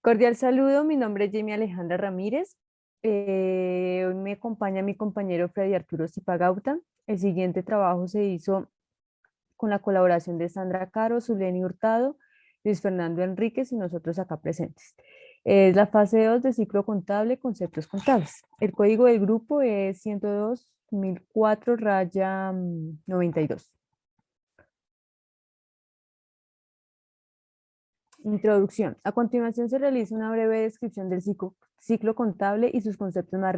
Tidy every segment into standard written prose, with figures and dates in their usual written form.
Cordial saludo, mi nombre es Jamie Alejandra Ramírez. Hoy me acompaña mi compañero Freddy Arturo Zipagauta. El siguiente trabajo se hizo con la colaboración de Sandra Caro, Zuleni Hurtado, Luis Fernando Enríquez y nosotros acá presentes. Es la fase 2 de ciclo contable, conceptos contables. El código del grupo es 102.004-92. Introducción. A continuación se realiza una breve descripción del ciclo contable y sus conceptos más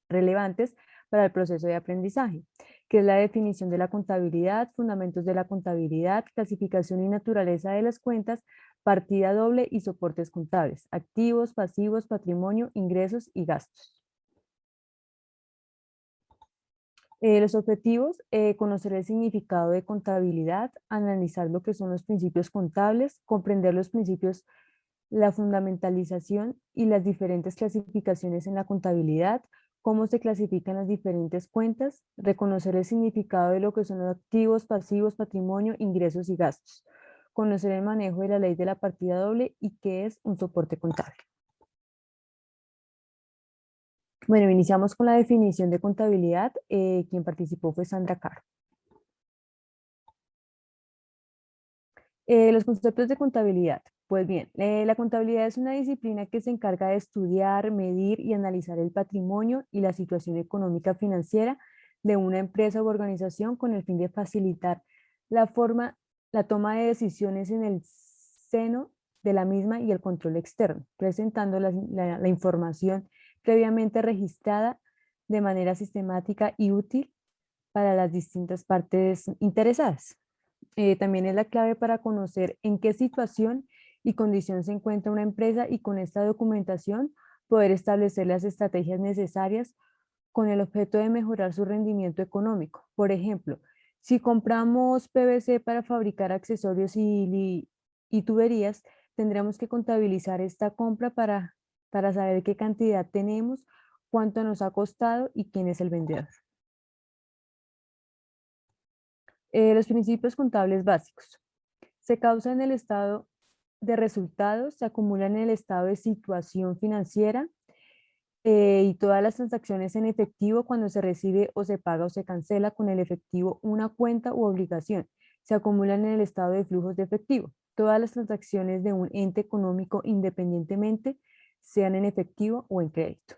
relevantes para el proceso de aprendizaje, que es la definición de la contabilidad, fundamentos de la contabilidad, clasificación y naturaleza de las cuentas, partida doble y soportes contables, activos, pasivos, patrimonio, ingresos y gastos. Los objetivos, conocer el significado de contabilidad, analizar lo que son los principios contables, comprender los principios, la fundamentalización y las diferentes clasificaciones en la contabilidad, cómo se clasifican las diferentes cuentas, reconocer el significado de lo que son los activos, pasivos, patrimonio, ingresos y gastos, conocer el manejo de la ley de la partida doble y qué es un soporte contable. Bueno, iniciamos con la definición de contabilidad. Quien participó fue Sandra Caro. Los conceptos de contabilidad. Pues bien, la contabilidad es una disciplina que se encarga de estudiar, medir y analizar el patrimonio y la situación económica financiera de una empresa u organización con el fin de facilitar la forma, la toma de decisiones en el seno de la misma y el control externo, presentando la información previamente registrada de manera sistemática y útil para las distintas partes interesadas. También es la clave para conocer en qué situación y condición se encuentra una empresa y con esta documentación poder establecer las estrategias necesarias con el objeto de mejorar su rendimiento económico. Por ejemplo, si compramos PVC para fabricar accesorios y tuberías, tendremos que contabilizar esta compra para saber qué cantidad tenemos, cuánto nos ha costado y quién es el vendedor. Los principios contables básicos. Se causa en el estado de resultados, se acumula en el estado de situación financiera y todas las transacciones en efectivo cuando se recibe o se paga o se cancela con el efectivo una cuenta u obligación. Se acumulan en el estado de flujos de efectivo. Todas las transacciones de un ente económico independientemente sean en efectivo o en crédito.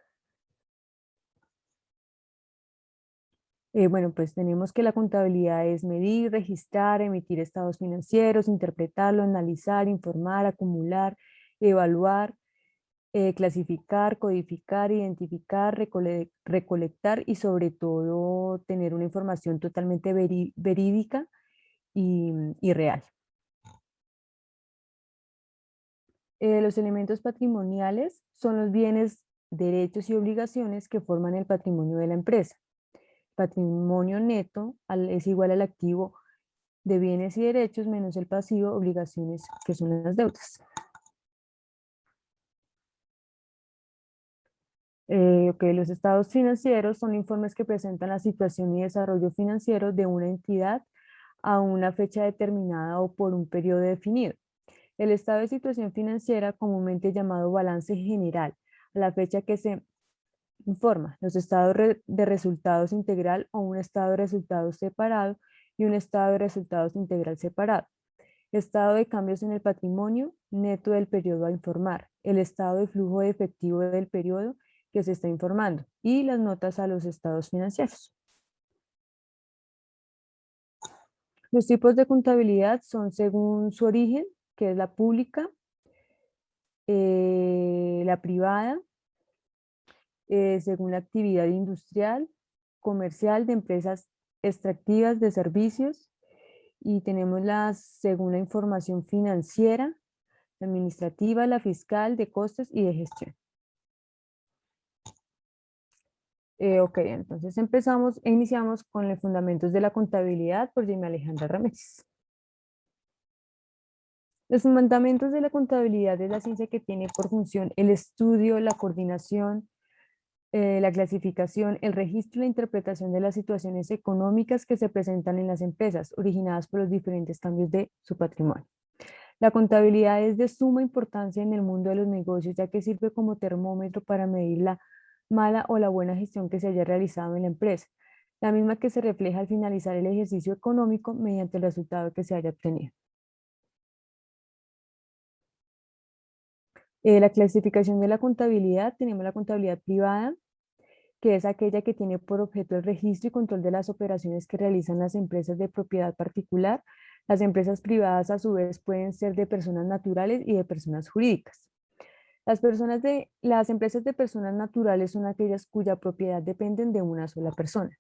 Bueno, pues tenemos que la contabilidad es medir, registrar, emitir estados financieros, interpretarlo, analizar, informar, acumular, evaluar, clasificar, codificar, identificar, recolectar y sobre todo tener una información totalmente verídica y real. Los elementos patrimoniales son los bienes, derechos y obligaciones que forman el patrimonio de la empresa. Patrimonio neto es igual al activo de bienes y derechos menos el pasivo, obligaciones, que son las deudas. Los estados financieros son informes que presentan la situación y desarrollo financiero de una entidad a una fecha determinada o por un periodo definido. El estado de situación financiera, comúnmente llamado balance general, a la fecha que se informa, los estados de resultados integral o un estado de resultados separado y un estado de resultados integral separado. Estado de cambios en el patrimonio neto del periodo a informar, el estado de flujo de efectivo del periodo que se está informando y las notas a los estados financieros. Los tipos de contabilidad son según su origen, que es la pública, la privada, según la actividad industrial, comercial, de empresas extractivas, de servicios, y tenemos las según la información financiera, la administrativa, la fiscal, de costes y de gestión. Entonces iniciamos con los fundamentos de la contabilidad por Jamie Alejandra Ramírez. Los fundamentos de la contabilidad es la ciencia que tiene por función el estudio, la coordinación, la clasificación, el registro y la interpretación de las situaciones económicas que se presentan en las empresas, originadas por los diferentes cambios de su patrimonio. La contabilidad es de suma importancia en el mundo de los negocios, ya que sirve como termómetro para medir la mala o la buena gestión que se haya realizado en la empresa, la misma que se refleja al finalizar el ejercicio económico mediante el resultado que se haya obtenido. La clasificación de la contabilidad, tenemos la contabilidad privada, que es aquella que tiene por objeto el registro y control de las operaciones que realizan las empresas de propiedad particular. Las empresas privadas, a su vez, pueden ser de personas naturales y de personas jurídicas. Las empresas de personas naturales son aquellas cuya propiedad dependen de una sola persona.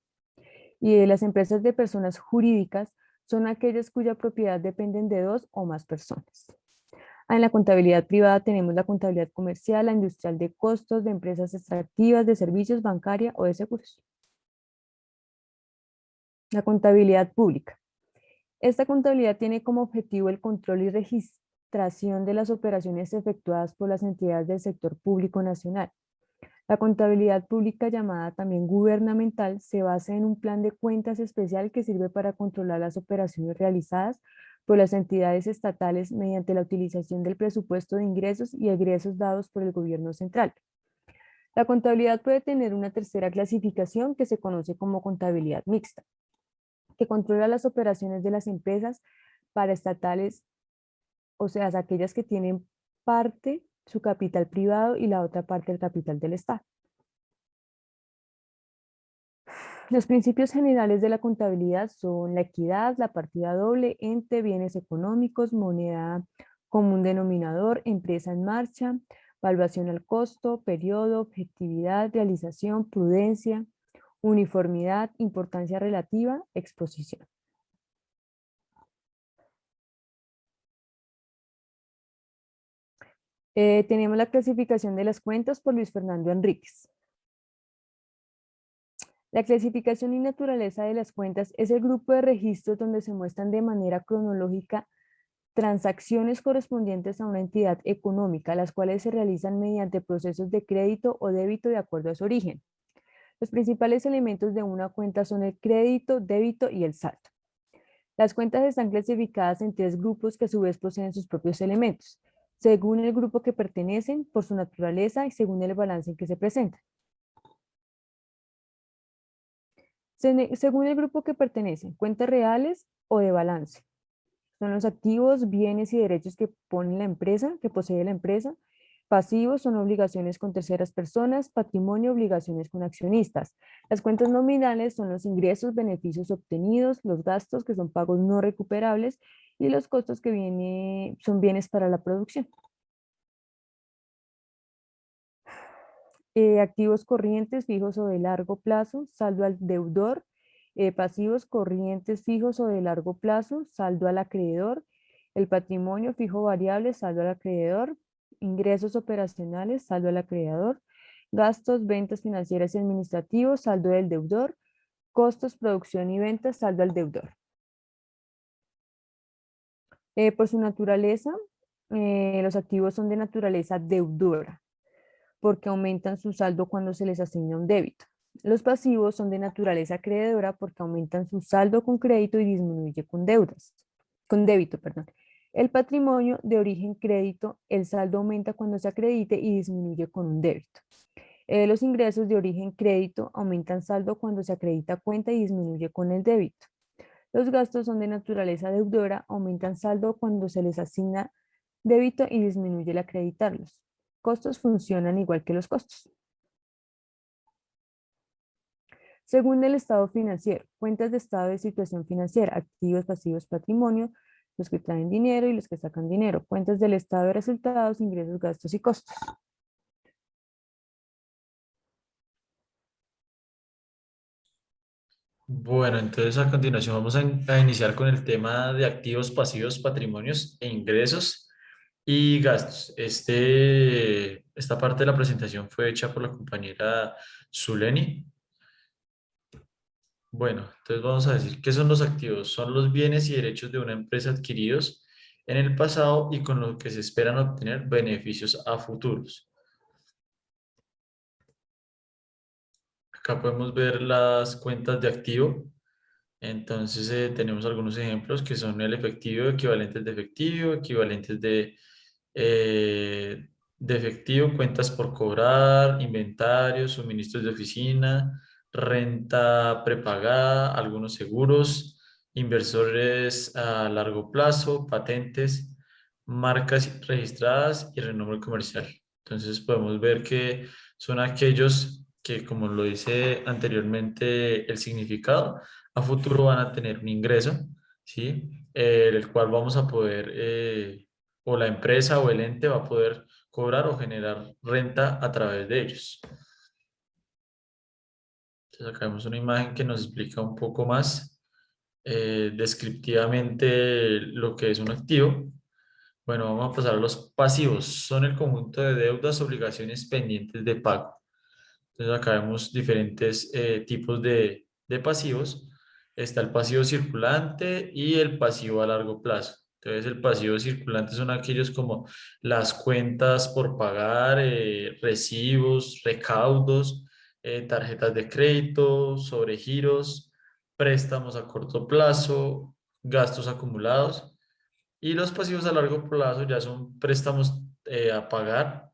Y las empresas de personas jurídicas son aquellas cuya propiedad dependen de dos o más personas. En la contabilidad privada tenemos la contabilidad comercial, la industrial de costos, de empresas extractivas, de servicios, bancaria o de seguros. La contabilidad pública. Esta contabilidad tiene como objetivo el control y registración de las operaciones efectuadas por las entidades del sector público nacional. La contabilidad pública, llamada también gubernamental, se basa en un plan de cuentas especial que sirve para controlar las operaciones realizadas por las entidades estatales mediante la utilización del presupuesto de ingresos y egresos dados por el gobierno central. La contabilidad puede tener una tercera clasificación que se conoce como contabilidad mixta, que controla las operaciones de las empresas paraestatales, o sea, aquellas que tienen parte su capital privado y la otra parte el capital del Estado. Los principios generales de la contabilidad son la equidad, la partida doble, ente, bienes económicos, moneda común denominador, empresa en marcha, valuación al costo, periodo, objetividad, realización, prudencia, uniformidad, importancia relativa, exposición. Tenemos la clasificación de las cuentas por Luis Fernando Enríquez. La clasificación y naturaleza de las cuentas es el grupo de registros donde se muestran de manera cronológica transacciones correspondientes a una entidad económica, las cuales se realizan mediante procesos de crédito o débito de acuerdo a su origen. Los principales elementos de una cuenta son el crédito, débito y el saldo. Las cuentas están clasificadas en tres grupos que a su vez poseen sus propios elementos, según el grupo que pertenecen, por su naturaleza y según el balance en que se presentan. Según el grupo que pertenecen, cuentas reales o de balance. Son los activos, bienes y derechos que pone la empresa, que posee la empresa. Pasivos son obligaciones con terceras personas, patrimonio, obligaciones con accionistas. Las cuentas nominales son los ingresos, beneficios obtenidos, los gastos, que son pagos no recuperables, y los costos que son bienes para la producción. Activos corrientes fijos o de largo plazo, saldo al deudor. Pasivos corrientes fijos o de largo plazo, saldo al acreedor. El patrimonio fijo variable, saldo al acreedor. Ingresos operacionales, saldo al acreedor. Gastos, ventas financieras y administrativos, saldo del deudor. Costos, producción y ventas, saldo al deudor. Por su naturaleza, los activos son de naturaleza deudora, porque aumentan su saldo cuando se les asigna un débito. Los pasivos son de naturaleza acreedora porque aumentan su saldo con crédito y disminuye con débito, perdón. El patrimonio de origen crédito, el saldo aumenta cuando se acredite y disminuye con un débito. Los ingresos de origen crédito aumentan saldo cuando se acredita cuenta y disminuye con el débito. Los gastos son de naturaleza deudora, aumentan saldo cuando se les asigna débito y disminuye al acreditarlos. Costos funcionan igual que los costos. Según el estado financiero, cuentas de estado de situación financiera, activos, pasivos, patrimonio, los que traen dinero y los que sacan dinero, cuentas del estado de resultados, ingresos, gastos y costos. Bueno, entonces a continuación vamos a iniciar con el tema de activos, pasivos, patrimonios e ingresos y gastos. Esta parte de la presentación fue hecha por la compañera Zuleni. Bueno, entonces vamos a decir, ¿qué son los activos? Son los bienes y derechos de una empresa adquiridos en el pasado y con los que se esperan obtener beneficios a futuros. Acá podemos ver las cuentas de activo. Entonces tenemos algunos ejemplos que son el efectivo, equivalentes de efectivo, equivalentes de efectivo, cuentas por cobrar, inventarios, suministros de oficina, renta prepagada, algunos seguros, inversores a largo plazo, patentes, marcas registradas y renombre comercial. Entonces podemos ver que son aquellos que, como lo dice anteriormente el significado, a futuro van a tener un ingreso, ¿sí? El cual vamos a poder, o la empresa o el ente va a poder cobrar o generar renta a través de ellos. Entonces acá vemos una imagen que nos explica un poco más descriptivamente lo que es un activo. Bueno, vamos a pasar a los pasivos. Son el conjunto de deudas, obligaciones pendientes de pago. Entonces acá vemos diferentes tipos de pasivos. Está el pasivo circulante y el pasivo a largo plazo. Entonces el pasivo circulante son aquellos como las cuentas por pagar, recibos, recaudos, tarjetas de crédito, sobregiros, préstamos a corto plazo, gastos acumulados. Y los pasivos a largo plazo ya son préstamos a pagar,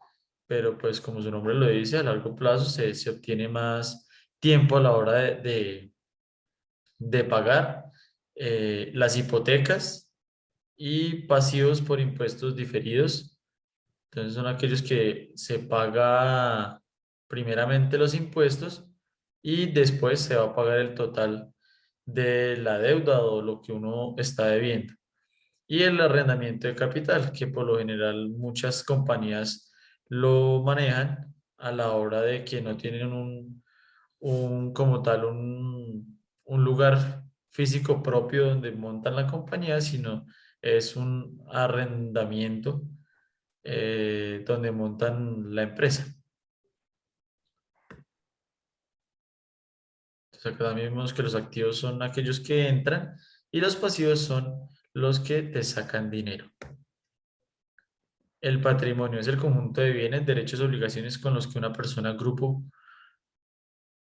pero pues como su nombre lo dice, a largo plazo se obtiene más tiempo a la hora de pagar las hipotecas y pasivos por impuestos diferidos. Entonces son aquellos que se paga primeramente los impuestos y después se va a pagar el total de la deuda o lo que uno está debiendo. Y el arrendamiento de capital, que por lo general muchas compañías lo manejan a la hora de que no tienen como tal un lugar físico propio donde montan la compañía, sino es un arrendamiento donde montan la empresa. Entonces acá también vemos que los activos son aquellos que entran y los pasivos son los que te sacan dinero. El patrimonio es el conjunto de bienes, derechos, obligaciones con los que una persona, grupo,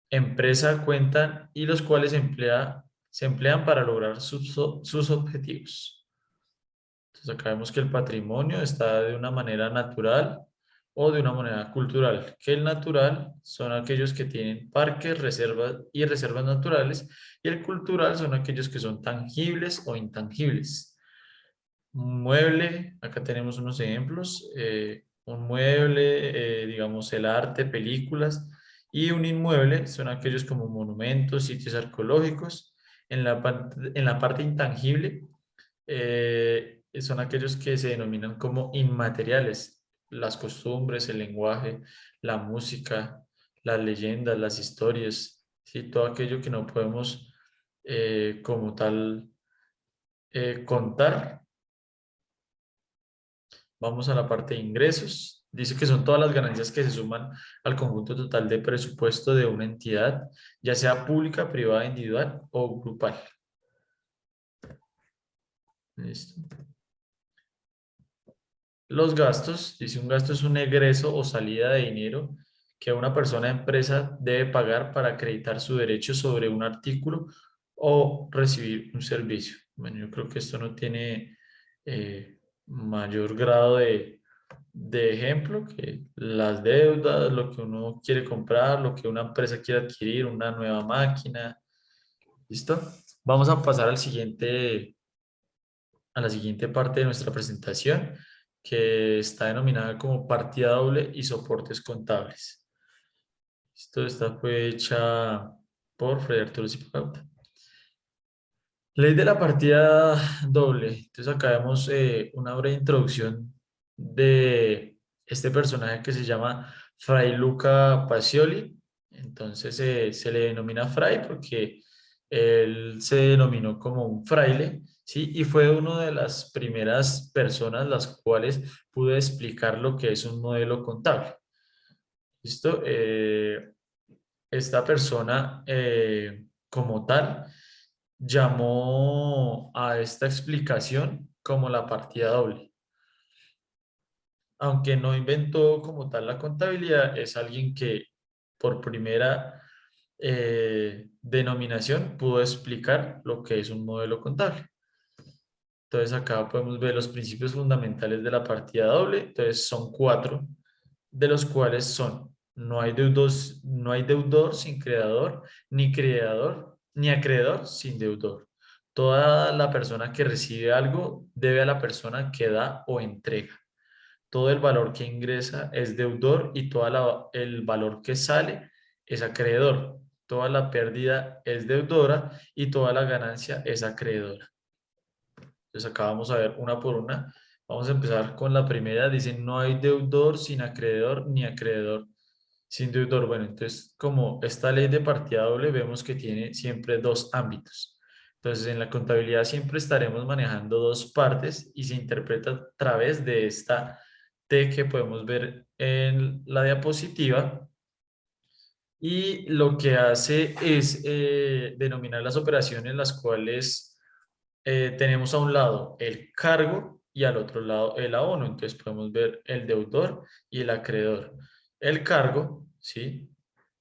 empresa cuentan y los cuales se emplean para lograr sus objetivos. Entonces acá vemos que el patrimonio está de una manera natural o de una manera cultural, que el natural son aquellos que tienen parques, reservas y reservas naturales, y el cultural son aquellos que son tangibles o intangibles. Un mueble, acá tenemos unos ejemplos, un mueble, digamos el arte, películas, y un inmueble son aquellos como monumentos, sitios arqueológicos. En la parte intangible son aquellos que se denominan como inmateriales, las costumbres, el lenguaje, la música, las leyendas, las historias, ¿sí? Todo aquello que no podemos como tal contar. Vamos a la parte de ingresos. Dice que son todas las ganancias que se suman al conjunto total de presupuesto de una entidad, ya sea pública, privada, individual o grupal. Listo. Los gastos, dice un gasto es un egreso o salida de dinero que una persona o empresa debe pagar para acreditar su derecho sobre un artículo o recibir un servicio. Bueno, yo creo que esto no tiene mayor grado de ejemplo que las deudas, lo que uno quiere comprar, lo que una empresa quiere adquirir, una nueva máquina. ¿Listo? Vamos a pasar a la siguiente parte de nuestra presentación, que está denominada como partida doble y soportes contables. Esta fue hecha por Fray Arturo Zipagauta. Ley de la partida doble. Entonces acá vemos una breve introducción de este personaje que se llama Fray Luca Pacioli. Entonces se le denomina Fray porque él se denominó como un fraile, ¿sí? Y fue una de las primeras personas las cuales pudo explicar lo que es un modelo contable. ¿Listo? Esta persona como tal llamó a esta explicación como la partida doble. Aunque no inventó como tal la contabilidad, es alguien que por primera denominación pudo explicar lo que es un modelo contable. Entonces acá podemos ver los principios fundamentales de la partida doble. Entonces son cuatro, de los cuales son: no hay deudor sin creador, ni acreedor sin deudor. Toda la persona que recibe algo debe a la persona que da o entrega. Todo el valor que ingresa es deudor y todo el valor que sale es acreedor. Toda la pérdida es deudora y toda la ganancia es acreedora. Entonces acá vamos a ver una por una. Vamos a empezar con la primera. Dice, no hay deudor sin acreedor ni acreedor sin deudor. Bueno, entonces como esta ley de partida doble vemos que tiene siempre dos ámbitos. Entonces en la contabilidad siempre estaremos manejando dos partes y se interpreta a través de esta T que podemos ver en la diapositiva. Y lo que hace es denominar las operaciones las cuales tenemos a un lado el cargo y al otro lado el abono. Entonces podemos ver el deudor y el acreedor. El cargo, ¿sí?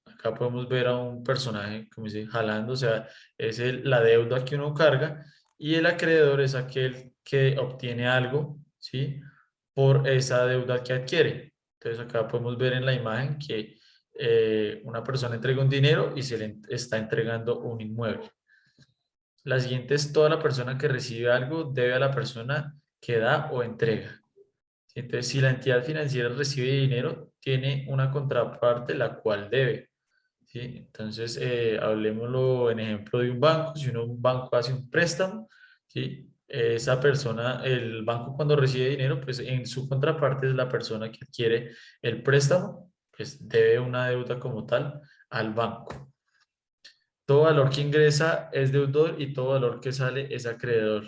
Acá podemos ver a un personaje, como dice, jalando, o sea, es la deuda que uno carga, y el acreedor es aquel que obtiene algo, ¿sí? Por esa deuda que adquiere. Entonces acá podemos ver en la imagen que una persona entrega un dinero y se le está entregando un inmueble. La siguiente es: toda la persona que recibe algo debe a la persona que da o entrega. ¿Sí? Entonces, si la entidad financiera recibe dinero, tiene una contraparte la cual debe. ¿Sí? Entonces, hablemoslo en ejemplo de un banco. Si un banco hace un préstamo, ¿sí? Esa persona, el banco cuando recibe dinero, pues en su contraparte es la persona que adquiere el préstamo, pues debe una deuda como tal al banco. Todo valor que ingresa es deudor y todo valor que sale es acreedor.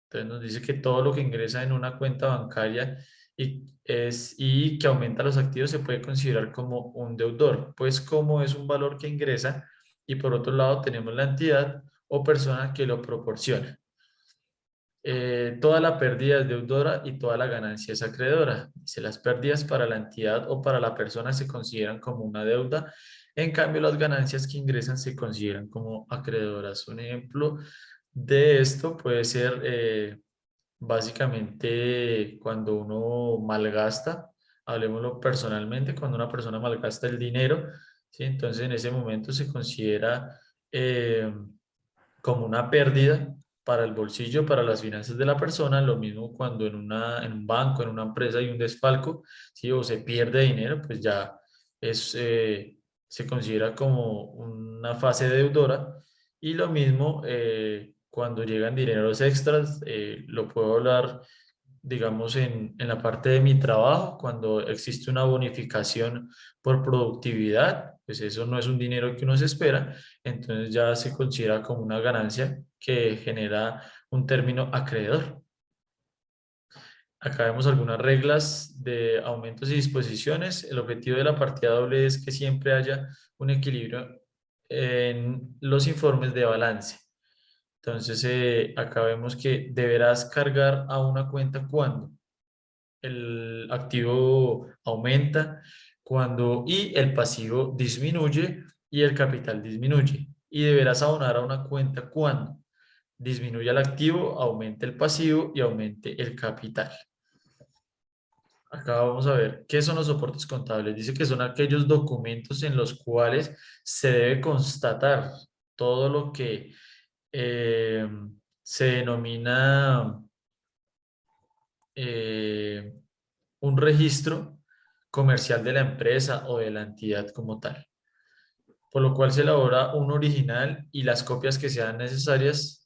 Entonces nos dice que todo lo que ingresa en una cuenta bancaria y que aumenta los activos se puede considerar como un deudor, pues como es un valor que ingresa, y por otro lado tenemos la entidad o persona que lo proporciona. Toda la pérdida es deudora y toda la ganancia es acreedora. Dice, las pérdidas para la entidad o para la persona se consideran como una deuda, en cambio las ganancias que ingresan se consideran como acreedoras. Un ejemplo de esto puede ser básicamente cuando uno malgasta, hablemoslo personalmente, cuando una persona malgasta el dinero, ¿sí? Entonces en ese momento se considera eh, como una pérdida para el bolsillo, para las finanzas de la persona. Lo mismo cuando en un banco, en una empresa hay un desfalco, ¿sí? O se pierde dinero, pues ya es, se considera como una fase deudora. Y lo mismo cuando llegan dineros extras, lo puedo hablar, digamos, en la parte de mi trabajo, cuando existe una bonificación por productividad, pues eso no es un dinero que uno se espera, entonces ya se considera como una ganancia que genera un término acreedor. Acá vemos algunas reglas de aumentos y disposiciones. El objetivo de la partida doble es que siempre haya un equilibrio en los informes de balance. Entonces, acá vemos que deberás cargar a una cuenta cuando el activo aumenta, cuando y el pasivo disminuye y el capital disminuye. Y deberás abonar a una cuenta cuando disminuya el activo, aumente el pasivo y aumente el capital. Acá vamos a ver qué son los soportes contables. Dice que son aquellos documentos en los cuales se debe constatar todo lo que eh, se denomina eh, un registro comercial de la empresa o de la entidad como tal, por lo cual se elabora un original y las copias que sean necesarias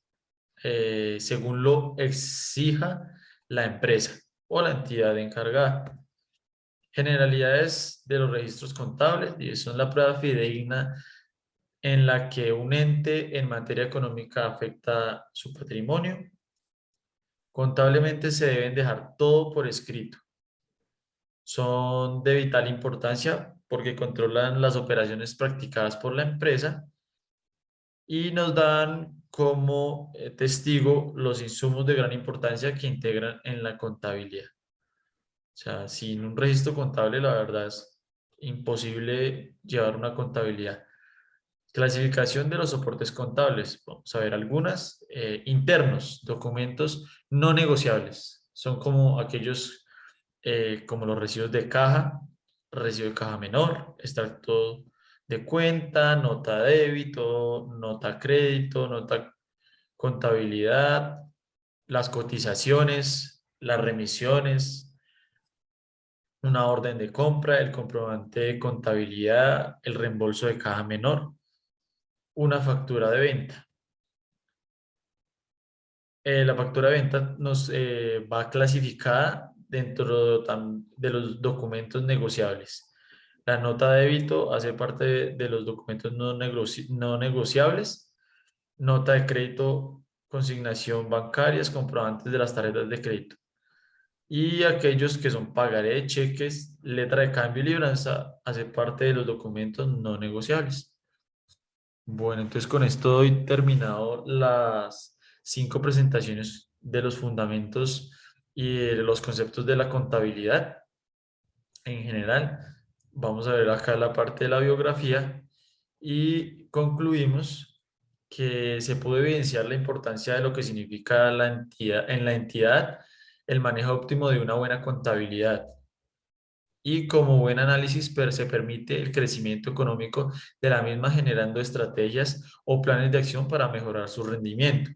según lo exija la empresa o la entidad encargada. Generalidades de los registros contables, y son la prueba fidedigna en la que un ente en materia económica afecta su patrimonio. Contablemente se deben dejar todo por escrito. Son de vital importancia porque controlan las operaciones practicadas por la empresa y nos dan como testigo los insumos de gran importancia que integran en la contabilidad. O sea, sin un registro contable, la verdad es imposible llevar una contabilidad. Clasificación de los soportes contables. Vamos a ver algunas. Internos, documentos no negociables. Son como aquellos como los recibos de caja, recibo de caja menor, extracto de cuenta, nota débito, nota crédito, nota contabilidad, las cotizaciones, las remisiones, una orden de compra, el comprobante de contabilidad, el reembolso de caja menor, una factura de venta. La factura de venta nos va clasificada dentro de los documentos negociables. La nota de débito hace parte de los documentos no negociables. Nota de crédito, consignación bancarias, comprobantes de las tarjetas de crédito. Y aquellos que son pagaré, cheques, letra de cambio y libranza, hace parte de los documentos no negociables. Bueno, entonces con esto doy terminado las 5 presentaciones de los fundamentos y de los conceptos de la contabilidad en general. Vamos a ver acá la parte de la biografía y concluimos que se puede evidenciar la importancia de lo que significa la entidad, en la entidad el manejo óptimo de una buena contabilidad. Y como buen análisis se permite el crecimiento económico de la misma generando estrategias o planes de acción para mejorar su rendimiento.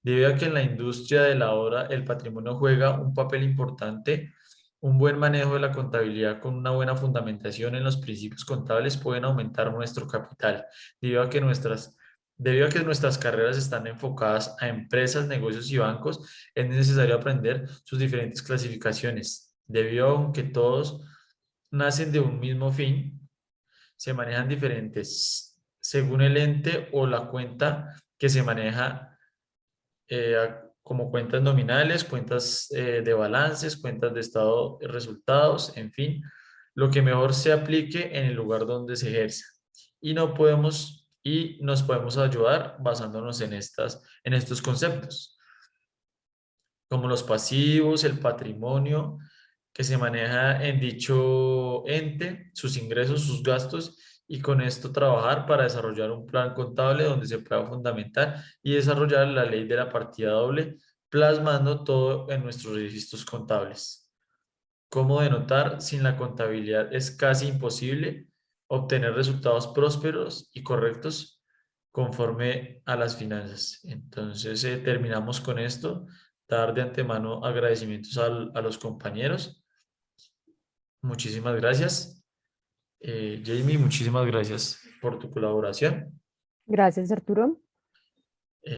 Debido a que en la industria de la obra el patrimonio juega un papel importante, un buen manejo de la contabilidad con una buena fundamentación en los principios contables pueden aumentar nuestro capital, debido a que nuestras carreras están enfocadas a empresas, negocios y bancos, es necesario aprender sus diferentes clasificaciones, debido a que todos nacen de un mismo fin, se manejan diferentes según el ente o la cuenta que se maneja como cuentas nominales, cuentas de balances, cuentas de estado de resultados, en fin, lo que mejor se aplique en el lugar donde se ejerza. Y nos podemos ayudar basándonos en estos conceptos, como los pasivos, el patrimonio que se maneja en dicho ente, sus ingresos, sus gastos, y con esto trabajar para desarrollar un plan contable donde se pueda fundamentar y desarrollar la ley de la partida doble, plasmando todo en nuestros registros contables. Como denotar, sin la contabilidad es casi imposible obtener resultados prósperos y correctos conforme a las finanzas. Entonces, terminamos con esto. Dar de antemano agradecimientos a los compañeros. Muchísimas gracias. Jamie, muchísimas gracias por tu colaboración. Gracias, Arturo.